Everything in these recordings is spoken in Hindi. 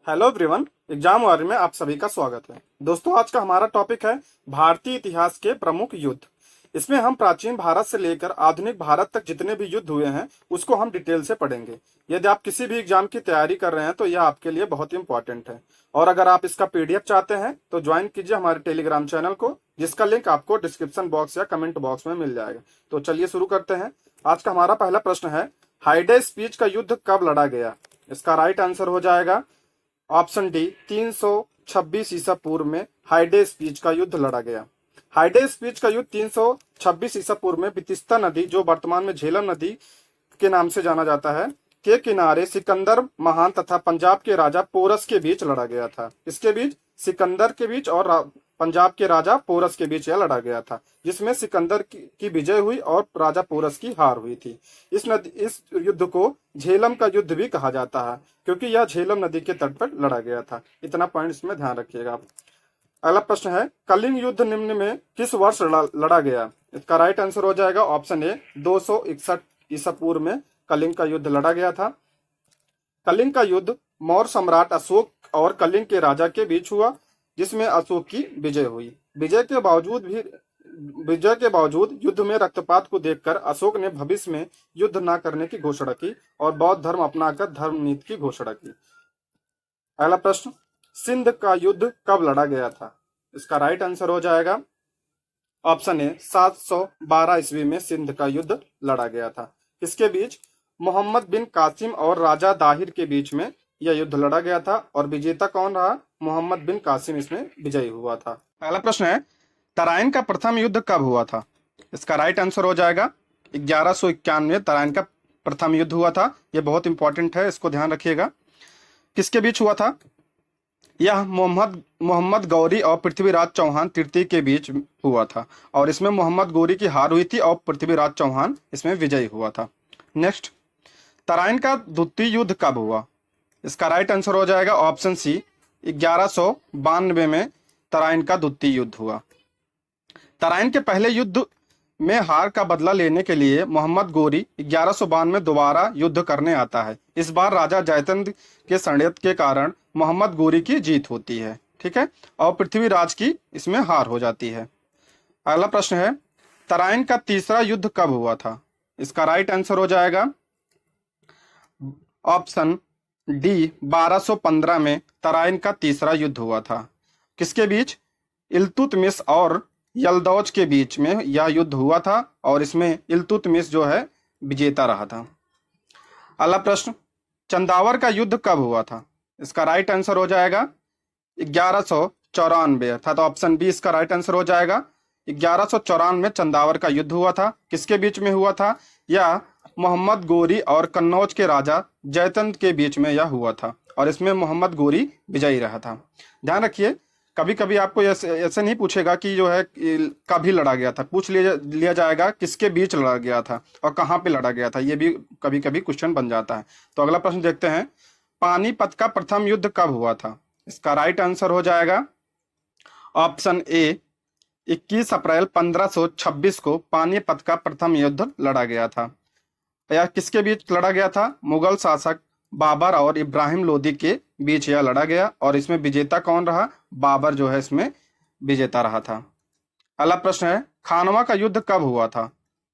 Hello everyone. एग्जाम वार में आप सभी का स्वागत है। दोस्तों, आज का हमारा टॉपिक है भारतीय इतिहास के प्रमुख युद्ध। इसमें हम प्राचीन भारत से लेकर आधुनिक भारत तक जितने भी युद्ध हुए हैं उसको हम डिटेल से पढ़ेंगे। यदि आप किसी भी एग्जाम की तैयारी कर रहे हैं तो यह आपके लिए बहुत ही इंपॉर्टेंट है। और अगर आप इसका पीडीएफ चाहते हैं तो ज्वाइन कीजिए हमारे टेलीग्राम चैनल को, जिसका लिंक आपको डिस्क्रिप्शन बॉक्स या कमेंट बॉक्स में मिल जाएगा। तो चलिए शुरू करते हैं। आज का हमारा पहला प्रश्न है, हाइडे स्पीच का युद्ध कब लड़ा गया? इसका राइट आंसर हो जाएगा ऑप्शन डी, 326 ईसा पूर्व में हाइडे स्पीच का युद्ध लड़ा गया। हाइडे स्पीच का युद्ध 326 ईसा पूर्व में बितिस्ता नदी, जो वर्तमान में झेलम नदी के नाम से जाना जाता है, के किनारे सिकंदर महान तथा पंजाब के राजा पोरस के बीच लड़ा गया था। इसके बीच सिकंदर के बीच और पंजाब के राजा पोरस के बीच यह लड़ा गया था, जिसमें सिकंदर की विजय हुई और राजा पोरस की हार हुई थी। इस युद्ध को झेलम का युद्ध भी कहा जाता है, क्योंकि यह झेलम नदी के तट पर लड़ा गया था। इतना पॉइंट इसमें ध्यान रखिएगा आप। अगला प्रश्न है, कलिंग युद्ध निम्न में किस वर्ष लड़ा गया? इसका राइट आंसर हो जाएगा ऑप्शन ए, 261 ईसा पूर्व में कलिंग का युद्ध लड़ा गया था। कलिंग का युद्ध मौर्य सम्राट अशोक और कलिंग के राजा के बीच हुआ, जिसमें अशोक की विजय हुई। विजय के बावजूद युद्ध में रक्तपात को देखकर अशोक ने भविष्य में युद्ध न करने की घोषणा की और बौद्ध धर्म अपनाकर धर्म नीति की घोषणा की। अगला प्रश्न, सिंध का युद्ध कब लड़ा गया था? इसका राइट आंसर हो जाएगा ऑप्शन ए, 712 ईस्वी में सिंध का युद्ध लड़ा गया था। इसके बीच मोहम्मद बिन कासिम और राजा दाहिर के बीच में यह युद्ध लड़ा गया था और विजेता कौन रहा? मोहम्मद बिन कासिम इसमें विजयी हुआ था। अगला प्रश्न है, तराइन का प्रथम युद्ध कब हुआ था? इसका राइट आंसर हो जाएगा 1151 में तराइन का प्रथम युद्ध हुआ था। यह बहुत इंपॉर्टेंट है, इसको ध्यान रखिएगा। किसके बीच हुआ था? यह मोहम्मद गौरी और पृथ्वीराज चौहान तृतीय के बीच हुआ था और इसमें मोहम्मद गौरी की हार हुई थी और पृथ्वीराज चौहान इसमें विजयी हुआ था। नेक्स्ट, तराइन का द्वितीय युद्ध कब हुआ? इसका राइट आंसर हो जाएगा ऑप्शन सी, 1192 में तराइन का द्वितीय युद्ध हुआ। तराइन के पहले युद्ध में हार का बदला लेने के लिए मोहम्मद गौरी 1192 में दोबारा युद्ध करने आता है। इस बार राजा जयचंद के षड्यंत्र के कारण मोहम्मद गौरी की जीत होती है, ठीक है, और पृथ्वीराज की इसमें हार हो जाती है। अगला प्रश्न है, तराइन का तीसरा युद्ध कब हुआ था? इसका राइट आंसर हो जाएगा ऑप्शन डी, 1215 में तराइन का तीसरा युद्ध हुआ था। किसके बीच? इल्तुतमिश और यल्दौज के बीच में यह युद्ध हुआ था और इसमें इल्तुतमिश जो है विजेता रहा था। अगला प्रश्न, चंदावर का युद्ध कब हुआ था? इसका राइट आंसर हो जाएगा 1194, अर्थात ऑप्शन बी इसका राइट आंसर हो जाएगा। 1194 में चंदावर का युद्ध हुआ था। किसके बीच में हुआ था? यह मोहम्मद गौरी और कन्नौज के राजा जयचंद के बीच में यह हुआ था और इसमें मोहम्मद गौरी विजयी रहा था। ध्यान रखिए, कभी कभी आपको ऐसे नहीं पूछेगा कि जो है कभी लड़ा गया था, पूछ लिया जाएगा किसके बीच लड़ा गया था और कहाँ पे लड़ा गया था, ये भी कभी कभी क्वेश्चन बन जाता है। तो अगला प्रश्न देखते हैं, पानीपत का प्रथम युद्ध कब हुआ था? इसका राइट आंसर हो जाएगा ऑप्शन ए, 21 अप्रैल 1526 को पानीपत का प्रथम युद्ध लड़ा गया था। यह किसके बीच लड़ा गया था? मुगल शासक बाबर और इब्राहिम लोदी के बीच यह लड़ा गया और इसमें विजेता कौन रहा? बाबर जो है इसमें विजेता रहा था। अगला प्रश्न है, खानवा का युद्ध कब हुआ था?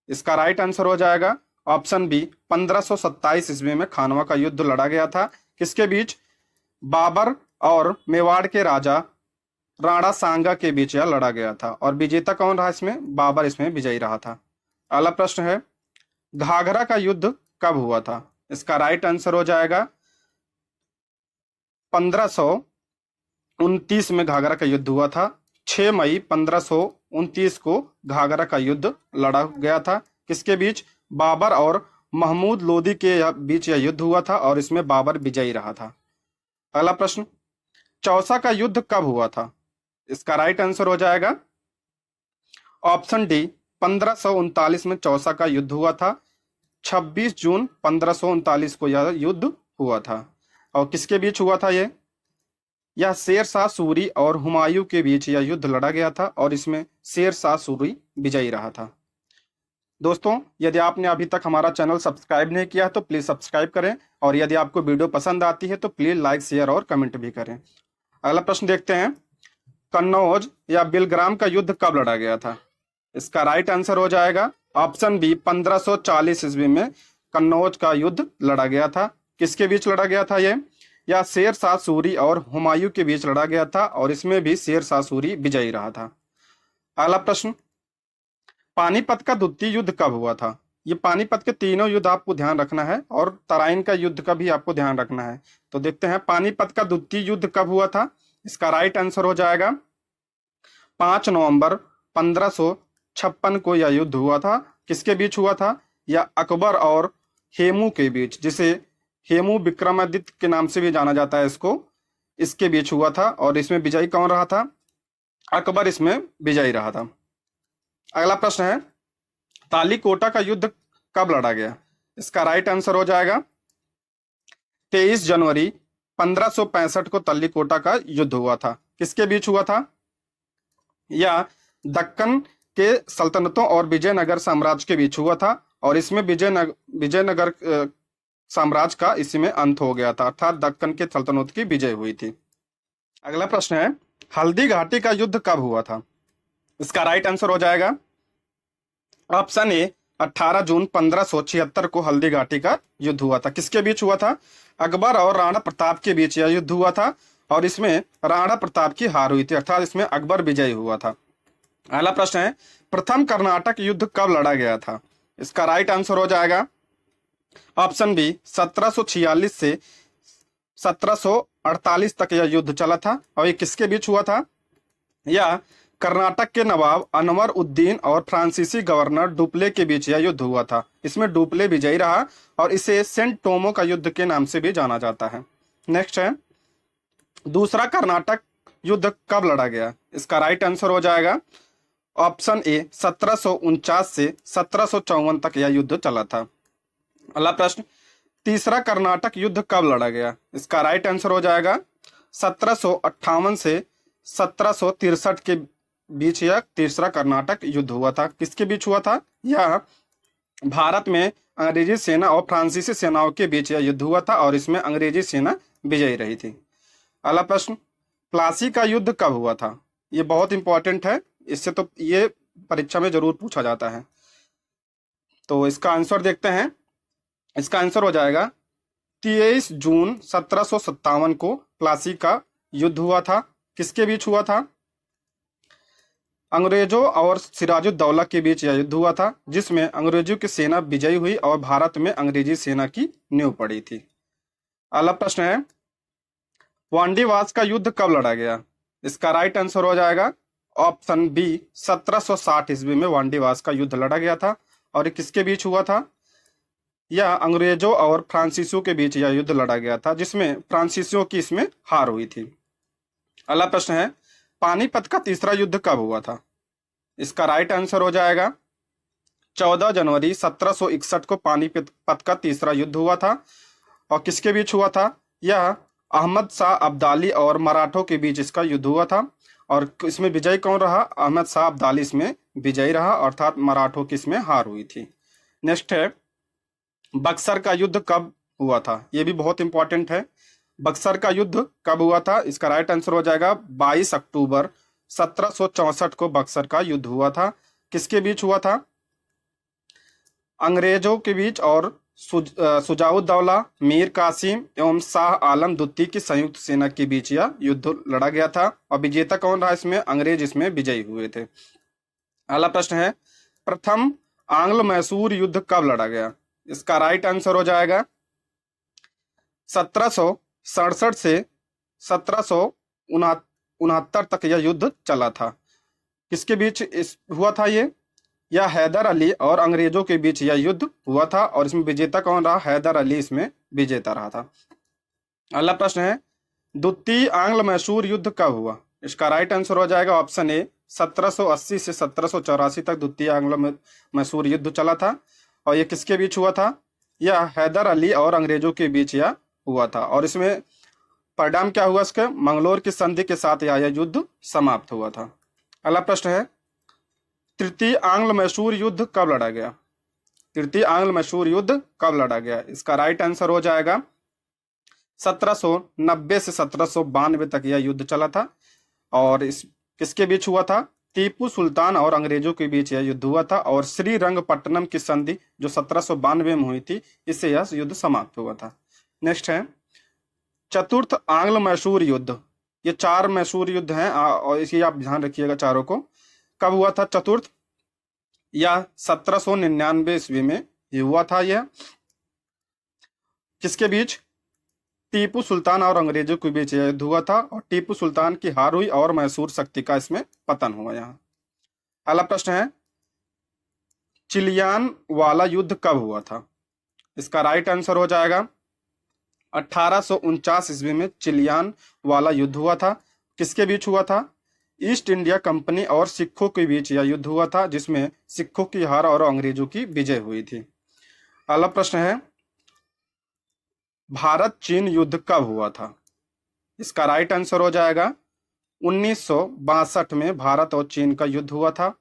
इसका राइट आंसर हो जाएगा ऑप्शन बी, 1527 ईस्वी में खानवा का युद्ध लड़ा गया था। किसके बीच? बाबर और मेवाड़ के राजा राणा सांगा के बीच यह लड़ा गया था और विजेता कौन रहा इसमें? बाबर इसमें विजयी रहा था। अगला प्रश्न है, घाघरा का युद्ध कब हुआ था? इसका राइट आंसर हो जाएगा 1529 में घाघरा का युद्ध हुआ था। 6 मई 1529 को घाघरा का युद्ध लड़ा गया था। किसके बीच? बाबर और महमूद लोदी के बीच यह युद्ध हुआ था और इसमें बाबर विजयी रहा था। अगला प्रश्न, चौसा का युद्ध कब हुआ था? इसका राइट आंसर हो जाएगा ऑप्शन डी, 1539 में चौसा का युद्ध हुआ था। 26 जून 1539 को यह युद्ध हुआ था और किसके बीच हुआ था? यह शेर शाह सूरी और हुमायूं के बीच यह युद्ध लड़ा गया था और इसमें शेर शाह सूरी विजयी रहा था। दोस्तों, यदि आपने अभी तक हमारा चैनल सब्सक्राइब नहीं किया है तो प्लीज सब्सक्राइब करें, और यदि आपको वीडियो पसंद आती है तो प्लीज लाइक, शेयर और कमेंट भी करें। अगला प्रश्न देखते हैं, कन्नौज या बिलग्राम का युद्ध कब लड़ा गया था? इसका राइट आंसर हो जाएगा ऑप्शन बी, 1540 ईस्वी में कन्नौज का युद्ध लड़ा गया था। किसके बीच लड़ा गया था ये? या शेर शाह सूरी और हुमायूं के बीच लड़ा गया था, और इसमें भी शेर शाह सूरी विजयी रहा था। अगला प्रश्न, पानीपत का द्वितीय युद्ध कब हुआ था? ये पानीपत के तीनों युद्ध आपको ध्यान रखना है, और तराइन का युद्ध का भी आपको ध्यान रखना है। तो देखते हैं पानीपत का द्वितीय युद्ध कब हुआ था। इसका राइट आंसर हो जाएगा 5 नवंबर 1556 को यह युद्ध हुआ था। किसके बीच हुआ था? या अकबर और हेमू के बीच, जिसे हेमू विक्रमादित्य के नाम से भी जाना जाता है इसके बीच हुआ था, और इसमें विजयी कौन रहा था? अकबर इसमें विजयी रहा था। अगला प्रश्न है, तालीकोटा का युद्ध कब लड़ा गया? इसका राइट आंसर हो जाएगा 23 जनवरी 1565 को तालीकोटा का युद्ध हुआ था। किसके बीच हुआ था? या दक्कन के सल्तनतों और विजयनगर साम्राज्य के बीच हुआ था, और इसमें विजयनगर साम्राज्य का इसी में अंत हो गया था, अर्थात दक्कन के सल्तनत की विजय हुई थी। अगला प्रश्न है, हल्दी घाटी का युद्ध कब हुआ था? इसका राइट आंसर हो जाएगा ऑप्शन ए, 18 जून 1576 को हल्दी घाटी का युद्ध हुआ था। किसके बीच हुआ था? अकबर और राणा प्रताप के बीच यह युद्ध हुआ था, और इसमें राणा प्रताप की हार हुई थी, अर्थात इसमें अकबर विजयी हुआ था। अगला प्रश्न है, प्रथम कर्नाटक युद्ध कब लड़ा गया था? इसका राइट आंसर हो जाएगा ऑप्शन बी, 1746 से 1748 तक यह युद्ध चला था, और ये किसके बीच हुआ था? या कर्नाटक के नवाब अनवर उद्दीन और फ्रांसीसी गवर्नर डुप्ले के बीच यह युद्ध हुआ था। इसमें डुप्ले विजयी रहा, और इसे सेंट टोमो का युद्ध के नाम से भी जाना जाता है। नेक्स्ट है, दूसरा कर्नाटक युद्ध कब लड़ा गया? इसका राइट आंसर हो जाएगा ऑप्शन ए, 1749 से 1754 तक यह युद्ध चला था। अगला प्रश्न, तीसरा कर्नाटक युद्ध कब लड़ा गया? इसका राइट आंसर हो जाएगा 1758 से 1763 के बीच यह तीसरा कर्नाटक युद्ध हुआ था। किसके बीच हुआ था? यह भारत में अंग्रेजी सेना और फ्रांसीसी सेनाओं के बीच यह युद्ध हुआ था, और इसमें अंग्रेजी सेना विजयी रही थी। अगला प्रश्न, प्लासी का युद्ध कब हुआ था? ये बहुत इंपॉर्टेंट है, इससे तो ये परीक्षा में जरूर पूछा जाता है। तो इसका आंसर देखते हैं। इसका आंसर हो जाएगा 23 जून 1757 को प्लासी का युद्ध हुआ था। किसके बीच हुआ था? अंग्रेजों और सिराजुद्दौला के बीच यह युद्ध हुआ था, जिसमें अंग्रेजों की सेना विजयी हुई और भारत में अंग्रेजी सेना की नींव पड़ी थी। अगला प्रश्न है, वांडीवास का युद्ध कब लड़ा गया? इसका राइट आंसर हो जाएगा ऑप्शन बी, 1760 ईस्वी में वांडीवास का युद्ध लड़ा गया था, और ये किसके बीच हुआ था? यह अंग्रेजों और फ्रांसीसियों के बीच यह युद्ध लड़ा गया था, जिसमें फ्रांसीसियों की इसमें हार हुई थी। अगला प्रश्न है, पानीपत का तीसरा युद्ध कब हुआ था? इसका राइट आंसर हो जाएगा 14 जनवरी 1761 को पानीपत का तीसरा युद्ध हुआ था, और किसके बीच हुआ था? यह अहमद शाह अब्दाली और मराठों के बीच इसका युद्ध हुआ था, और इसमें विजयी कौन रहा? अहमद शाह अब्दाली इसमें विजयी रहा, अर्थात मराठों की इसमें हार हुई थी। नेक्स्ट है, बक्सर का युद्ध कब हुआ था? यह भी बहुत इंपॉर्टेंट है। बक्सर का युद्ध कब हुआ था? इसका राइट आंसर हो जाएगा 22 अक्टूबर 1764 को बक्सर का युद्ध हुआ था। किसके बीच हुआ था? अंग्रेजों के बीच और सुजाउद्दौला, मीर कासिम एवं शाह आलम द्वितीय की संयुक्त सेना के बीच यह युद्ध लड़ा गया था, और विजेता कौन रहा इसमें? अंग्रेज इसमें विजयी हुए थे। अगला प्रश्न है, प्रथम आंग्ल मैसूर युद्ध कब लड़ा गया? इसका राइट आंसर हो जाएगा 1767 से 1769 तक यह युद्ध चला था। किसके बीच हुआ था ये? यह हैदर अली और अंग्रेजों के बीच यह युद्ध हुआ था, और इसमें विजेता कौन रहा? हैदर अली इसमें विजेता रहा था। अगला प्रश्न है, द्वितीय आंग्ल मैसूर युद्ध कब हुआ? इसका राइट आंसर हो जाएगा ऑप्शन ए, 1780 से 1784 तक द्वितीय आंग्ल मैसूर युद्ध चला था, और यह किसके बीच हुआ था? यह हैदर अली और अंग्रेजों के बीच यह हुआ था, और इसमें परिणाम क्या हुआ इसके? मंगलोर की संधि के साथ यह युद्ध समाप्त हुआ था। अगला प्रश्न है, तृतीय आंग्ल मैसूर युद्ध कब लड़ा गया? तृतीय आंग्ल मैसूर युद्ध कब लड़ा गया? इसका राइट आंसर हो जाएगा 1790 से 1792 तक यह युद्ध चला था। और इस किसके बीच हुआ था? टीपू सुल्तान और अंग्रेजों के बीच यह युद्ध हुआ था। और श्रीरंगपट्टनम की संधि जो 1792 में हुई थी, इससे यह युद्ध समाप्त हुआ था। नेक्स्ट है चतुर्थ आंग्ल मैसूर युद्ध। ये 4 मैसूर युद्ध हैं और इसी आप ध्यान रखिएगा चारों को। कब हुआ था चतुर्थ? यह 1799 ईस्वी में ये हुआ था। यह किसके बीच? टीपू सुल्तान और अंग्रेजों के बीच यह युद्ध हुआ था और टीपू सुल्तान की हार हुई और मैसूर शक्ति का इसमें पतन हुआ। यहाँ अगला प्रश्न है चिलियान वाला युद्ध कब हुआ था? इसका राइट आंसर हो जाएगा 1849 ईस्वी में चिलियान वाला युद्ध हुआ था। किसके बीच हुआ था? ईस्ट इंडिया कंपनी और सिखों के बीच यह युद्ध हुआ था, जिसमें सिखों की हार और अंग्रेजों की विजय हुई थी। अगला प्रश्न है भारत चीन युद्ध कब हुआ था? इसका राइट आंसर हो जाएगा 1962 में भारत और चीन का युद्ध हुआ था।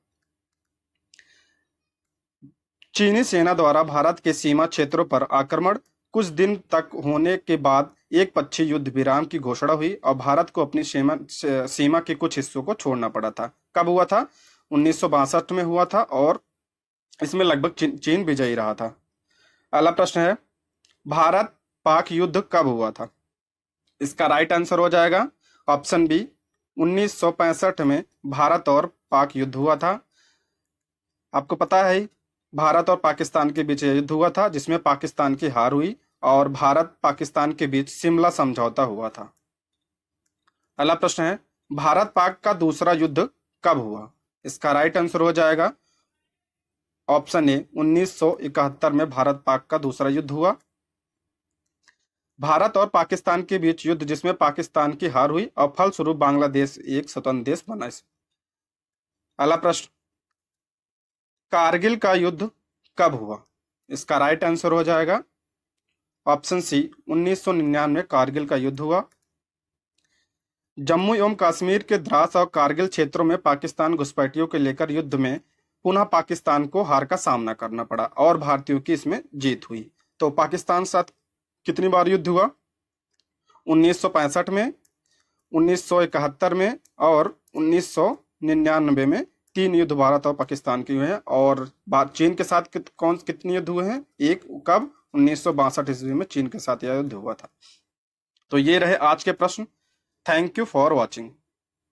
चीनी सेना द्वारा भारत के सीमा क्षेत्रों पर आक्रमण कुछ दिन तक होने के बाद एक पक्षीय युद्ध विराम की घोषणा हुई और भारत को अपनी सीमा के कुछ हिस्सों को छोड़ना पड़ा था। कब हुआ था? 1962 में हुआ था और इसमें लगभग चीन विजयी रहा था। अगला प्रश्न है भारत पाक युद्ध कब हुआ था? इसका राइट आंसर हो जाएगा ऑप्शन बी 1965 में भारत और पाक युद्ध हुआ था। आपको पता है भारत और पाकिस्तान के बीच युद्ध हुआ था, जिसमें पाकिस्तान की हार हुई और भारत पाकिस्तान के बीच शिमला समझौता हुआ था। अगला प्रश्न है भारत पाक का दूसरा युद्ध कब हुआ? इसका राइट आंसर हो जाएगा ऑप्शन ए 1971 में भारत पाक का दूसरा युद्ध हुआ। भारत और पाकिस्तान के बीच युद्ध जिसमें पाकिस्तान की हार हुई और फलस्वरूप बांग्लादेश एक स्वतंत्र देश बना। अगला प्रश्न कारगिल का युद्ध कब हुआ? इसका राइट आंसर हो जाएगा ऑप्शन सी 1999 में कारगिल का युद्ध हुआ। जम्मू एवं कश्मीर के द्रास और कारगिल क्षेत्रों में पाकिस्तान घुसपैठियों के लेकर युद्ध में पुनः पाकिस्तान को हार का सामना करना पड़ा और भारतीयों की इसमें जीत हुई। तो पाकिस्तान साथ कितनी बार युद्ध हुआ? 1965 में, 1971 में और 1999 में 3 युद्ध भारत और पाकिस्तान के हुए हैं। और चीन के साथ कितने युद्ध हुए हैं? एक कब? 1962 ईस्वी में चीन के साथ यह युद्ध हुआ था। तो ये रहे आज के प्रश्न। Thank you for watching.